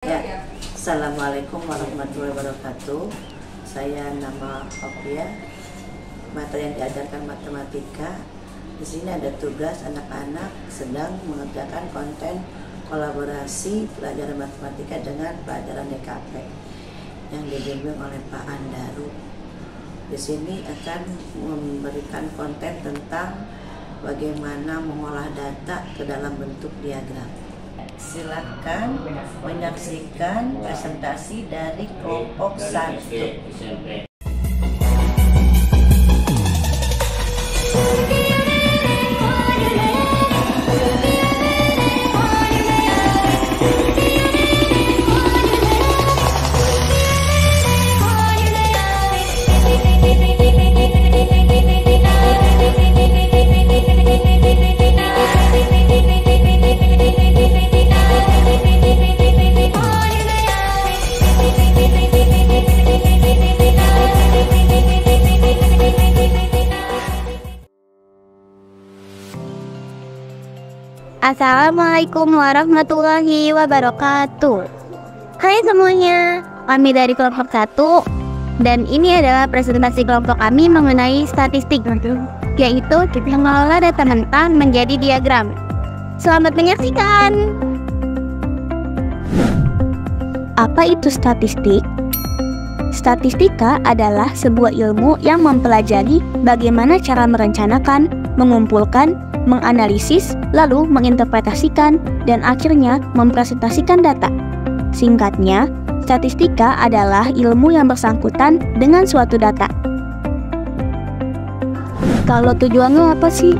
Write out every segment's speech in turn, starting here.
Ya, Assalamualaikum warahmatullahi wabarakatuh. Saya nama Opia. Mata yang diajarkan matematika. Di sini ada tugas anak-anak sedang mengerjakan konten kolaborasi pelajaran matematika dengan pelajaran DKP yang dibimbing oleh Pak Andaru. Di sini akan memberikan konten tentang bagaimana mengolah data ke dalam bentuk diagram. Silakan menyaksikan presentasi dari kelompok 1. Assalamualaikum warahmatullahi wabarakatuh. Hai semuanya, kami dari kelompok 1 dan ini adalah presentasi kelompok kami mengenai statistik, yaitu mengelola data mentah menjadi diagram. Selamat menyaksikan. Apa itu statistik? Statistika adalah sebuah ilmu yang mempelajari bagaimana cara merencanakan, mengumpulkan, menganalisis, lalu menginterpretasikan, dan akhirnya mempresentasikan data. Singkatnya, statistika adalah ilmu yang bersangkutan dengan suatu data. Kalau tujuannya apa sih?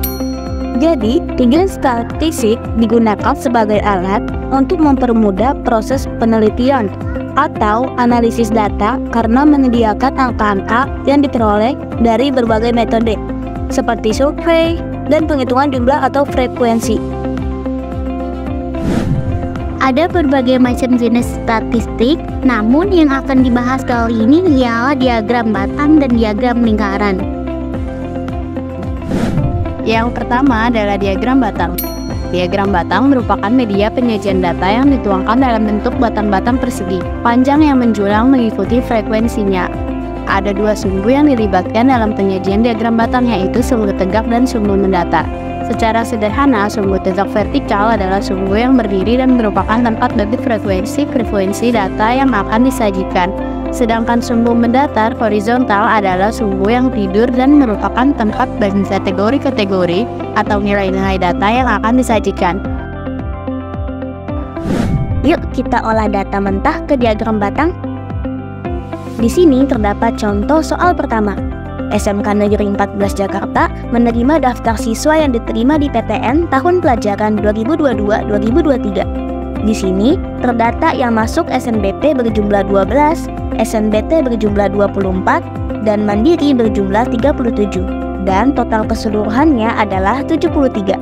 Jadi, tujuan statistik digunakan sebagai alat untuk mempermudah proses penelitian atau analisis data karena menyediakan angka-angka yang diperoleh dari berbagai metode, seperti survei dan penghitungan jumlah atau frekuensi. Ada berbagai macam jenis statistik, namun yang akan dibahas kali ini ialah diagram batang dan diagram lingkaran. Yang pertama adalah diagram batang. Diagram batang merupakan media penyajian data yang dituangkan dalam bentuk batang-batang persegi, panjang yang menjulang mengikuti frekuensinya. Ada dua sumbu yang dilibatkan dalam penyajian diagram batang, yaitu sumbu tegak dan sumbu mendatar. Secara sederhana, sumbu tegak vertikal adalah sumbu yang berdiri dan merupakan tempat bagi frekuensi data yang akan disajikan. Sedangkan sumbu mendatar horizontal adalah sumbu yang tidur dan merupakan tempat bagi kategori-kategori atau nilai-nilai data yang akan disajikan. Yuk kita olah data mentah ke diagram batang. Di sini terdapat contoh soal pertama. SMK Negeri 14 Jakarta menerima daftar siswa yang diterima di PTN tahun pelajaran 2022-2023. Di sini terdata yang masuk SNBP berjumlah 12, SNBT berjumlah 24, dan Mandiri berjumlah 37. Dan total keseluruhannya adalah 73.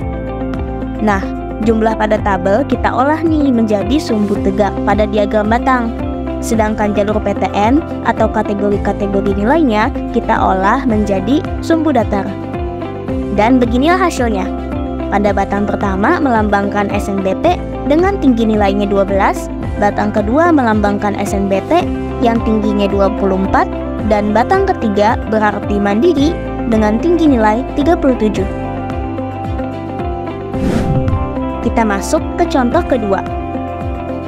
Nah, jumlah pada tabel kita olah nih menjadi sumbu tegak pada diagram batang. Sedangkan jalur PTN atau kategori-kategori nilainya kita olah menjadi sumbu datar. Dan beginilah hasilnya. Pada batang pertama melambangkan SNBT dengan tinggi nilainya 12, batang kedua melambangkan SNBT yang tingginya 24, dan batang ketiga berarti Mandiri dengan tinggi nilai 37. Kita masuk ke contoh kedua.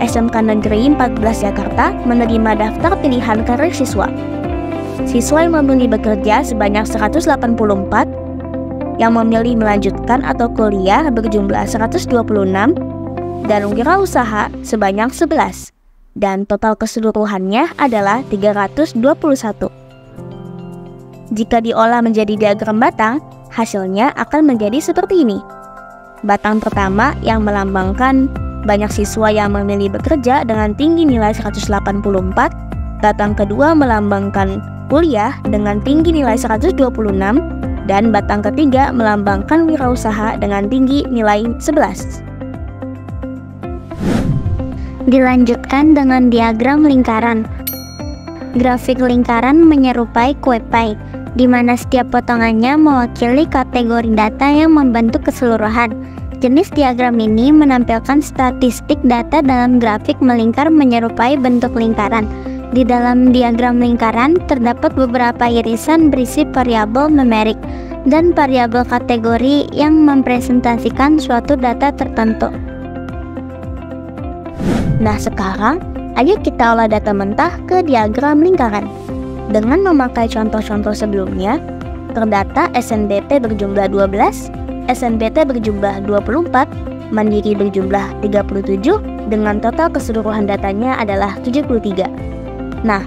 SMK Negeri 14 Jakarta menerima daftar pilihan karir siswa. Siswa yang memilih bekerja sebanyak 184, yang memilih melanjutkan atau kuliah berjumlah 126, dan wirausaha sebanyak 11. Dan total keseluruhannya adalah 321. Jika diolah menjadi diagram batang, hasilnya akan menjadi seperti ini. Batang pertama yang melambangkan banyak siswa yang memilih bekerja dengan tinggi nilai 184, batang kedua melambangkan kuliah dengan tinggi nilai 126, dan batang ketiga melambangkan wirausaha dengan tinggi nilai 11. Dilanjutkan dengan diagram lingkaran. Grafik lingkaran menyerupai kue pie, di mana setiap potongannya mewakili kategori data yang membentuk keseluruhan. Jenis diagram ini menampilkan statistik data dalam grafik melingkar menyerupai bentuk lingkaran. Di dalam diagram lingkaran terdapat beberapa irisan berisi variabel numerik dan variabel kategori yang mempresentasikan suatu data tertentu. Nah, sekarang ayo kita olah data mentah ke diagram lingkaran. Dengan memakai contoh-contoh sebelumnya, terdata SNBP berjumlah 12, SNBT berjumlah 24, Mandiri berjumlah 37, dengan total keseluruhan datanya adalah 73. Nah,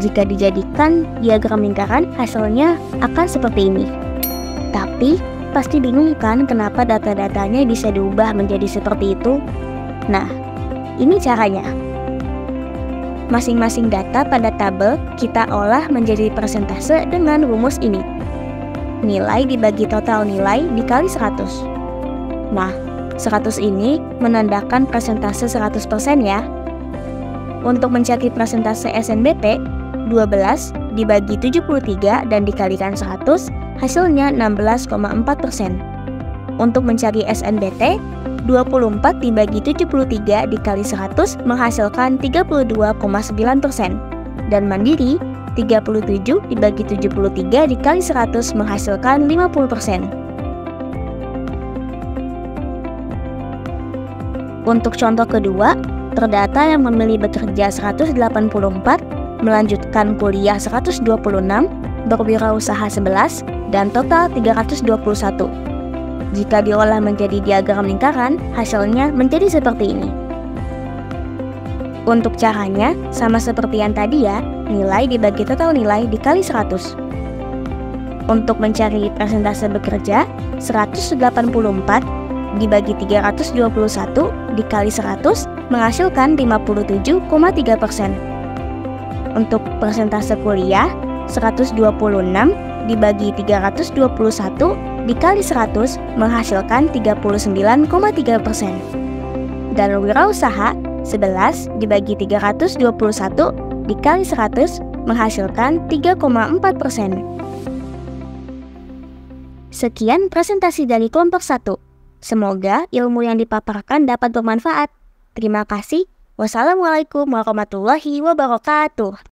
jika dijadikan diagram lingkaran, hasilnya akan seperti ini. Tapi, pasti bingung kan kenapa data-datanya bisa diubah menjadi seperti itu? Nah, ini caranya. Masing-masing data pada tabel kita olah menjadi persentase dengan rumus ini. Nilai dibagi total nilai dikali 100. Nah, 100 ini menandakan persentase 100% ya. Untuk mencari persentase SNBP, 12 dibagi 73 dan dikalikan 100, hasilnya 16,4%. Untuk mencari SNBT, 24 dibagi 73 dikali 100 menghasilkan 32,9%. Dan Mandiri, 37 dibagi 73 dikali 100 menghasilkan 50%. Untuk contoh kedua, terdata yang memilih bekerja 184, melanjutkan kuliah 126, berwirausaha 11, dan total 321. Jika diolah menjadi diagram lingkaran, hasilnya menjadi seperti ini. Untuk caranya, sama seperti yang tadi ya, nilai dibagi total nilai dikali 100. Untuk mencari persentase bekerja, 184 dibagi 321 dikali 100 menghasilkan 57,3%. Untuk persentase kuliah, 126 dibagi 321 dikali 100 menghasilkan 39,3%. Dan wirausaha, 11 dibagi 321 dikali 100 menghasilkan 3,4%. Sekian presentasi dari kelompok 1. Semoga ilmu yang dipaparkan dapat bermanfaat. Terima kasih. Wassalamualaikum warahmatullahi wabarakatuh.